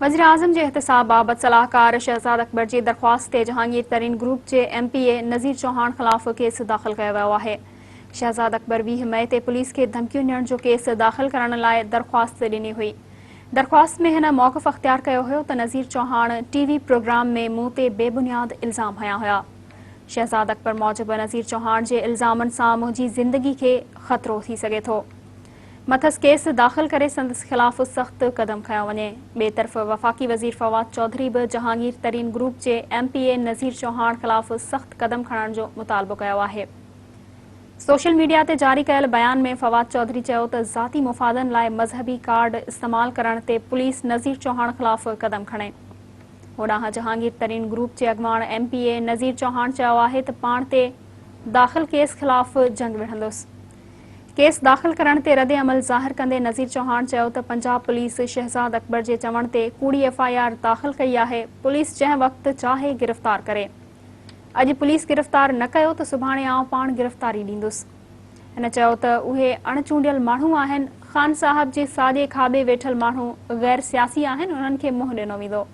वज़ीर आज़म जे एहतसाब बाबति सलाहकार शहजाद अकबर जी दरख़्वास्त ते जहांगीर तरीन ग्रुप जे MPA नज़ीर चौहाण ख़िलाफ़ केस दाख़िल कयो वियो आहे। शहजाद अकबर 20 मई ते पुलिस खे धमकियूं ॾियण जो केस दाख़िल करण लाइ दरख़्वास्त ॾिनी हुई। दरख़्वास्त में हिन मौक़िफ़ अख़्तियार कयो हुयो त नज़ीर चौहाण TV प्रोग्राम में मूं ते बेबुनियाद इल्ज़ाम हया हुआ। शहजाद अकबर मूजिबि नज़ीर चौहाण जे इल्ज़ामनि सां मुंहिंजी ज़िंदगी खे ख़तरो थी सघे थो। मथस केस दाख़िल करे संदसि ख़िलाफ़ सख़्त कदम खयो वञे। ॿिए तरफ़ वफ़ाक़ी वज़ीर फवाद चौधरी बि जहांगीर तरीन ग्रुप जे MPA नज़ीर चौहाण ख़िलाफ़ सख़्त कदम खणण जो मुतालबो कयो आहे। सोशल मीडिया ते जारी कयल बयान में फवाद चौधरी चयो त ज़ाती मुफ़ादनि लाइ मज़हबी कार्ड इस्तेमाल करण ते पुलिस नज़ीर चौहाण ख़िलाफ़ कदम खणे। होॾांहुं जहांगीर तरीन ग्रुप जे अॻवान MPA नज़ीर चौहाण चयो आहे त पाण ते दाख़िल केस ख़िलाफ़ जंग विढ़ंदुसि। केस दाख़िल करण ते रद्द अमल ज़ाहिर कंदे नज़ीर चौहाण चयो त पंजाब पुलिस शहजाद अकबर जे चवण ते कूड़ी FIR दाख़िल कई आहे। पुलिस जंहिं वक़्तु चाहे गिरफ़्तार करे। अॼु पुलिस गिरफ़्तार न कयो त सुभाणे आउं पाण गिरफ़्तारी ॾींदुसि। हिन चयो त उहे अणचूंडियल माण्हू आहिनि। ख़ान साहब जे साॼे खाॿे वेठल माण्हू गैर सियासी आहिनि, उन्हनि खे मुंहुं ॾिनो वेंदो।